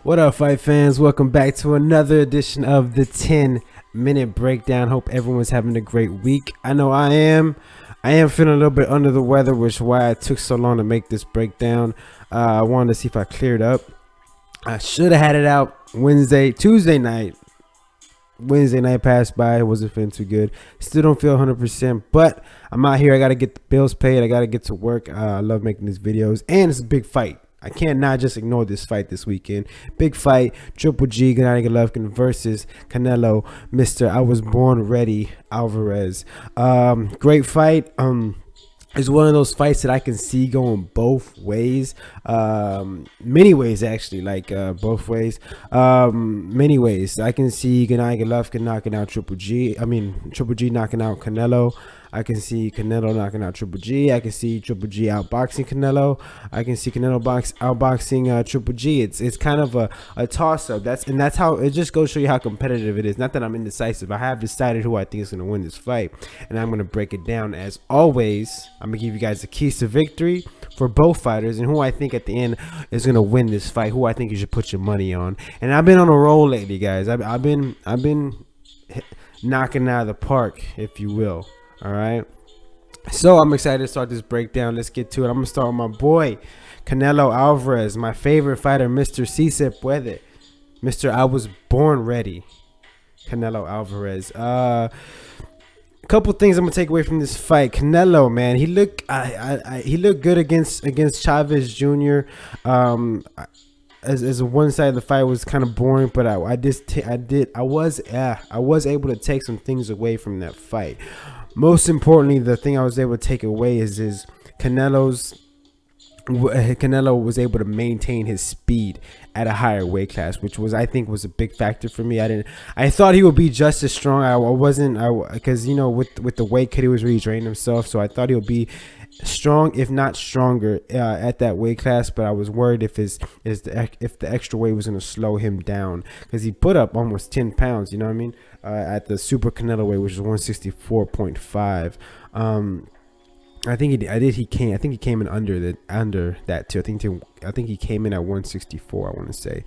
What up, fight fans? Welcome back to another edition of the 10-minute breakdown. Hope everyone's having a great week. I know I am. I am feeling a little bit under the weather, which is why it took so long to make this breakdown. I wanted to see if I cleared up. I should have had it out Tuesday night. Wednesday night passed by. It wasn't feeling too good. Still don't feel 100%, but I'm out here. I got to get the bills paid. I got to get to work. I love making these videos, and it's a big fight. I can't not just ignore this fight this weekend. Big fight, Triple G, Gennady Golovkin versus Canelo, Mr. I was born ready, Alvarez. Great fight. It's one of those fights that I can see going both ways. Many ways, actually, both ways. Many ways. I can see Gennady Golovkin knocking out Triple G knocking out Canelo. I can see Canelo knocking out Triple G. I can see Triple G outboxing Canelo. I can see Canelo outboxing Triple G. It's kind of a toss-up. That's how it just goes to show you how competitive it is. Not that I'm indecisive. I have decided who I think is going to win this fight, and I'm going to break it down. As always, I'm going to give you guys the keys to victory for both fighters and who I think at the end is going to win this fight, who I think you should put your money on. And I've been on a roll lately, guys. I've been knocking out of the park, if you will. All right, so I'm excited to start this breakdown. Let's get to it. I'm gonna start with my boy Canelo Alvarez, my favorite fighter, Mr. Si Se Puede, Mr. I was born ready, Canelo Alvarez. A couple things I'm gonna take away from this fight. Canelo, man, he looked good against Chavez Jr. As one side of the fight was kind of boring, but I was able to take some things away from that fight. Most importantly, the thing I was able to take away is Canelo was able to maintain his speed at a higher weight class, which I think was a big factor for me. I thought he would be just as strong. Because with the weight cut, he was really draining himself, so I thought he would be strong, if not stronger, at that weight class. But I was worried if the extra weight was going to slow him down, because he put up almost 10 pounds. You know what I mean? At the Super Canelo weight, which is 164.5. I think he came in under that too. I think he came in at 164. I want to say,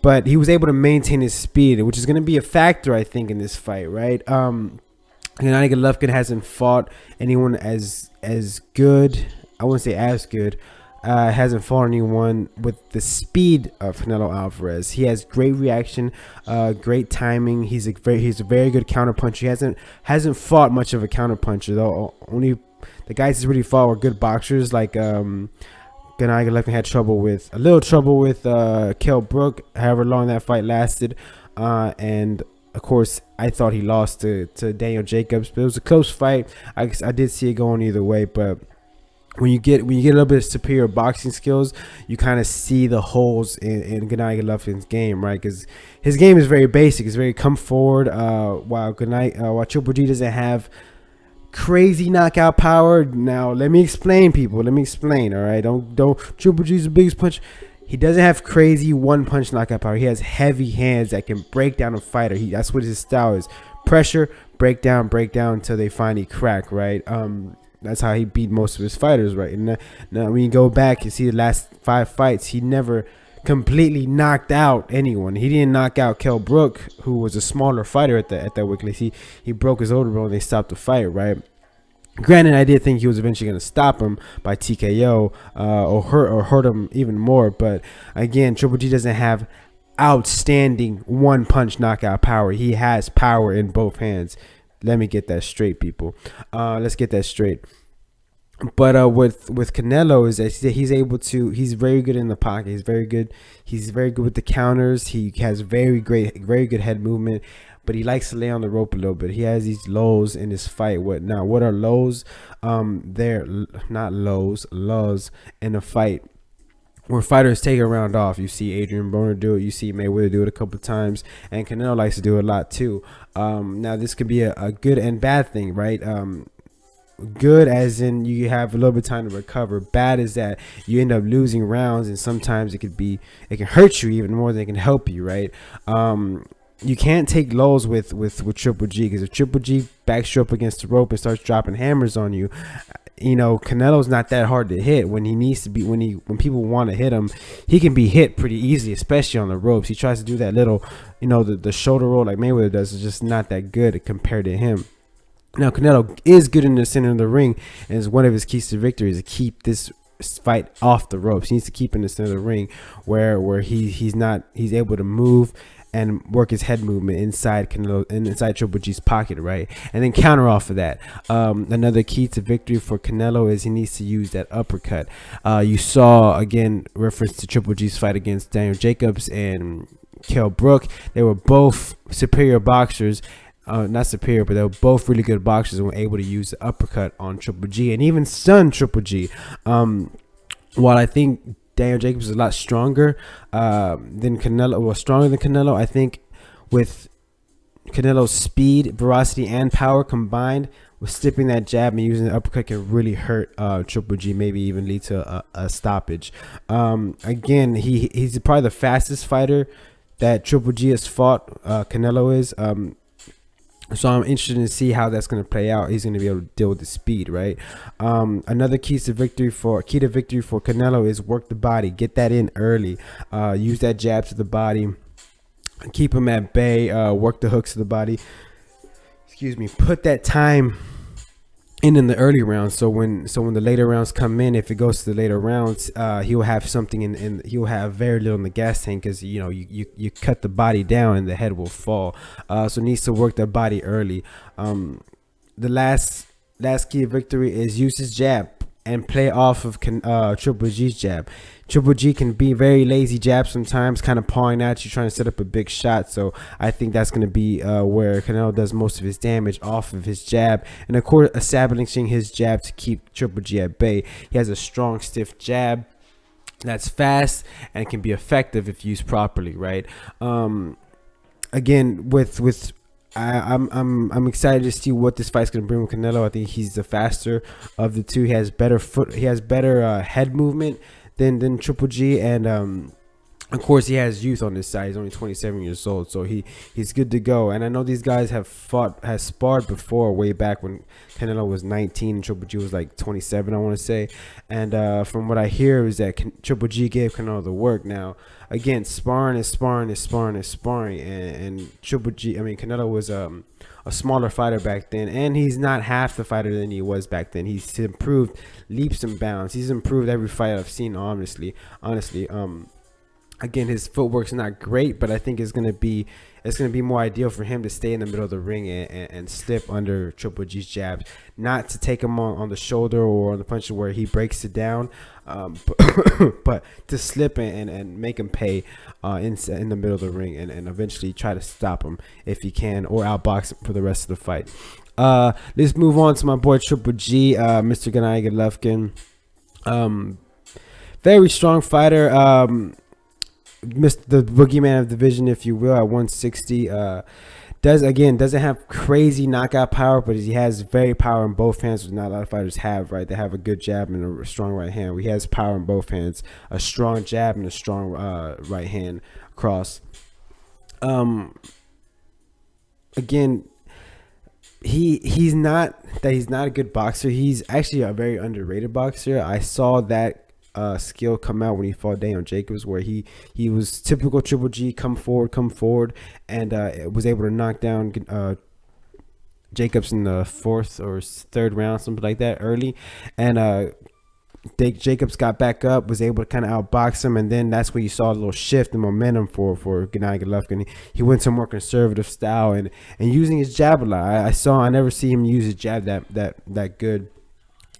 but he was able to maintain his speed, which is going to be a factor, I think, in this fight, right? Gennady Golovkin hasn't fought anyone as good. I wouldn't say as good. Hasn't fought anyone with the speed of Canelo Alvarez. He has great reaction, great timing. He's a very good counterpuncher. He hasn't fought much of a counterpuncher though. Only the guys he's really fought were good boxers. Like Gennady Golovkin had a little trouble with Kell Brook, however long that fight lasted, and of course, I thought he lost to Daniel Jacobs, but it was a close fight. I did see it going either way, but when you get a little bit of superior boxing skills, you kind of see the holes in Gennady Golovkin's game, right? Because his game is very basic. It's very come forward. While Triple G doesn't have crazy knockout power. Now, let me explain, people. Let me explain. All right, don't Triple G's the biggest punch. He doesn't have crazy one-punch knockout power. He has heavy hands that can break down a fighter. That's what his style is. Pressure, break down until they finally crack, right? That's how he beat most of his fighters, right? And now when you go back and see the last 5 fights, he never completely knocked out anyone. He didn't knock out Kell Brook, who was a smaller fighter at that weight class. He broke his older bone and they stopped the fight, right? Granted, I did think he was eventually going to stop him by TKO or hurt him even more. But again, Triple G doesn't have outstanding one-punch knockout power. He has power in both hands. Let me get that straight, people. Let's get that straight. But with Canelo is that he's very good in the pocket. He's very good with the counters. He has very good head movement. But he likes to lay on the rope a little bit. He has these lows in his fight. What are lows? They're not lows in a fight where fighters take a round off. You see Adrian Broner do it. You see Mayweather do it a couple of times. And Canelo likes to do it a lot too. Now, this could be a good and bad thing, right? good as in you have a little bit of time to recover. Bad is that you end up losing rounds, and sometimes it can hurt you even more than it can help you, right? You can't take lows with Triple G, because if Triple G backs you up against the rope and starts dropping hammers on you, Canelo's not that hard to hit when he needs to be. When people want to hit him, he can be hit pretty easily, especially on the ropes. He tries to do that little, the shoulder roll like Mayweather does. Is just not that good compared to him. Now, Canelo is good in the center of the ring, and is one of his keys to victory is to keep this fight off the ropes. He needs to keep in the center of the ring where he's able to move and work his head movement inside Triple G's pocket, right? And then counter off of that. Another key to victory for Canelo is he needs to use that uppercut. You saw, again, reference to Triple G's fight against Daniel Jacobs and Kell Brook. They were both superior boxers. Not superior, but they were both really good boxers and were able to use the uppercut on Triple G and even stun Triple G. While I think Daniel Jacobs is a lot stronger than Canelo, stronger than Canelo, I think with Canelo's speed, veracity, and power combined, with slipping that jab and using the uppercut can really hurt Triple G, maybe even lead to a stoppage. Again, he's probably the fastest fighter that Triple G has fought. Canelo is. So I'm interested to see how that's going to play out. He's going to be able to deal with the speed, right? Another key to victory for Canelo is work the body, get that in early, use that jab to the body, keep him at bay, work the hooks to the body. Put that time in the early rounds, so when the later rounds come in, if it goes to the later rounds, he'll have something in he'll have very little in the gas tank, because you cut the body down and the head will fall. So needs to work the body early. The last key of victory is use his jab and play off of Triple G's jab. Triple G can be very lazy jab sometimes, kind of pawing at you, trying to set up a big shot. So I think that's going to be where Canelo does most of his damage, off of his jab. And of course, establishing his jab to keep Triple G at bay. He has a strong, stiff jab that's fast and can be effective if used properly, right? Again, I'm excited to see what this fight's gonna bring with Canelo. I think he's the faster of the two. He has better head movement than Triple G, and of course he has youth on his side. He's only 27 years old, so he's good to go. And I know these guys has sparred before, way back when Canelo was 19 and Triple G was like 27, I want to say. And from what I hear is that Triple G gave Canelo the work. Now again, sparring, and Triple G, Canelo was a smaller fighter back then, and he's not half the fighter than he was back then. He's improved leaps and bounds. He's improved every fight I've seen, honestly. Again, his footwork's not great, but I think it's gonna be more ideal for him to stay in the middle of the ring and slip under Triple G's jabs, not to take him on the shoulder or on the punch where he breaks it down, but to slip and make him pay in the middle of the ring, and eventually try to stop him if he can, or outbox him for the rest of the fight. Let's move on to my boy Triple G, Mr. Gennady Golovkin. Very strong fighter. The boogeyman of the division, if you will, at 160. Doesn't have crazy knockout power, but he has very power in both hands, which not a lot of fighters have, right? They have a good jab and a strong right hand. He has power in both hands, a strong jab and a strong right hand cross. Again, he's not a good boxer. He's actually a very underrated boxer. I saw that skill come out when he fought Daniel Jacobs, where he was typical Triple G, come forward, and was able to knock down Jacobs in the 4th or 3rd round, something like that, early. And Jacobs got back up, was able to kind of outbox him, and then that's where you saw a little shift in momentum for Gennady Golovkin. He went to a more conservative style and using his jab a lot. I never see him use his jab that good,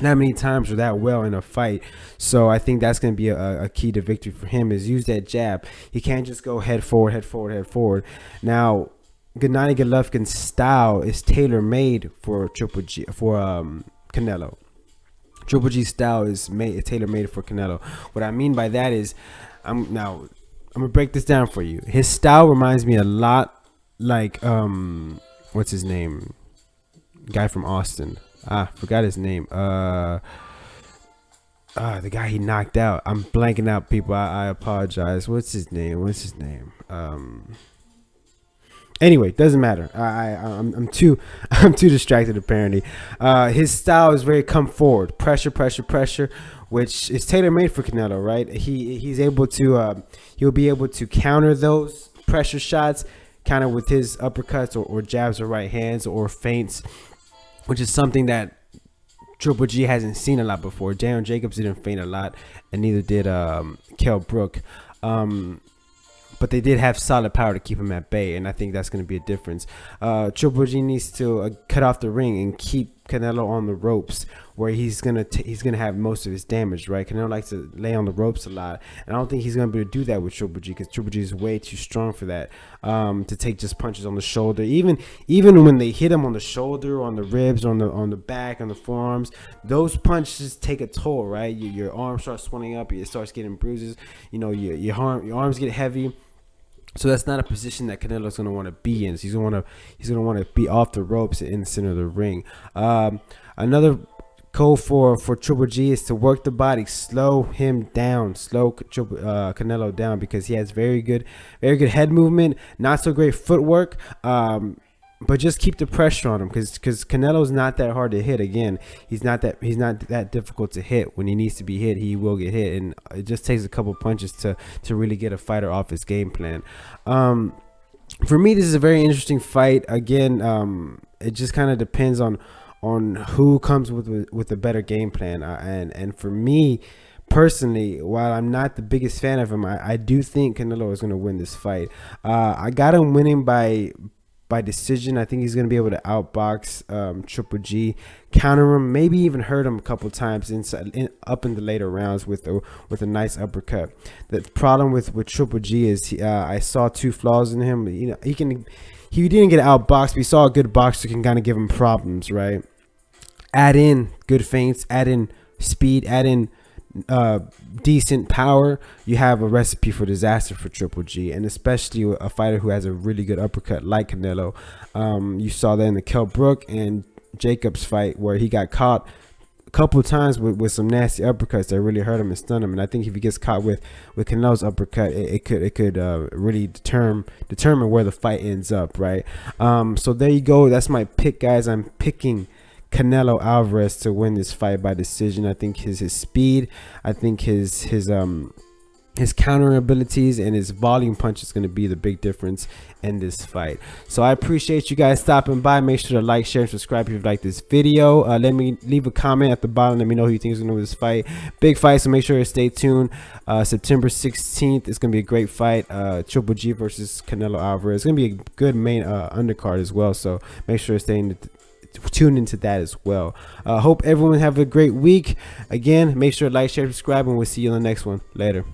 not many times or that well in a fight. So I think that's going to be a key to victory for him, is use that jab. He can't just go head forward. Now, Gennady Golovkin's style is tailor-made for Canelo. Triple G's style is tailor-made for Canelo. What I mean by that is, I'm gonna break this down for you. His style reminds me a lot like what's his name? Guy from Austin. Forgot his name. The guy he knocked out. I'm blanking out, people. I apologize. What's his name? Anyway, doesn't matter. I'm too I'm too distracted apparently. His style is very come forward, pressure, which is tailor made for Canelo, right? He's able to he'll be able to counter those pressure shots, counter with his uppercuts or jabs or right hands or feints, which is something that Triple G hasn't seen a lot before. Darren Jacobs didn't feint a lot, and neither did Kell Brook. But they did have solid power to keep him at bay, and I think that's going to be a difference. Triple G needs to cut off the ring and keep Canelo on the ropes, where he's gonna have most of his damage. Right? Canelo likes to lay on the ropes a lot, and I don't think he's gonna be able to do that with Triple G, because Triple G is way too strong for that. To take just punches on the shoulder, even when they hit him on the shoulder, on the ribs, on the back, on the forearms, those punches take a toll. Right? Your arm starts swelling up, it starts getting bruises. You know, your arms get heavy. So that's not a position that Canelo's going to want to be in. So he's going to want to be off the ropes in the center of the ring. Another code for Triple G is to work the body, slow him down, slow Canelo down, because he has very good head movement, not so great footwork. But just keep the pressure on him, because Canelo's not that hard to hit. Again, he's not that difficult to hit. When he needs to be hit, he will get hit, and it just takes a couple punches to really get a fighter off his game plan. For me, this is a very interesting fight. Again, it just kind of depends on who comes with a better game plan. And for me personally, while I'm not the biggest fan of him, I do think Canelo is going to win this fight. I got him winning by decision. I think he's going to be able to outbox Triple G, counter him, maybe even hurt him a couple times up in the later rounds with a nice uppercut. The problem with Triple G is I saw two flaws in him. You know, he didn't get outboxed, but he saw a good boxer can kind of give him problems, right? Add in good feints, add in speed, add in decent power, you have a recipe for disaster for Triple G, and especially a fighter who has a really good uppercut like Canelo. You saw that in the Kell Brook and Jacobs fight, where he got caught a couple of times with some nasty uppercuts that really hurt him and stunned him. And I think if he gets caught with Canelo's uppercut, it could really determine where the fight ends up, right? So there you go. That's my pick, guys. I'm picking Canelo Alvarez to win this fight by decision. I think his speed, I think his counter abilities and his volume punch is going to be the big difference in this fight. So I appreciate you guys stopping by. Make sure to like, share, and subscribe if you like this video. Let me leave a comment at the bottom. Let me know who you think is going to win this fight. Big fight, so make sure to stay tuned. September 16th is going to be a great fight. Triple G versus Canelo Alvarez. It's going to be a good main undercard as well. So make sure to tune into that as well. Hope everyone have a great week. Again, make sure to like, share, subscribe, and we'll see you on the next one. Later.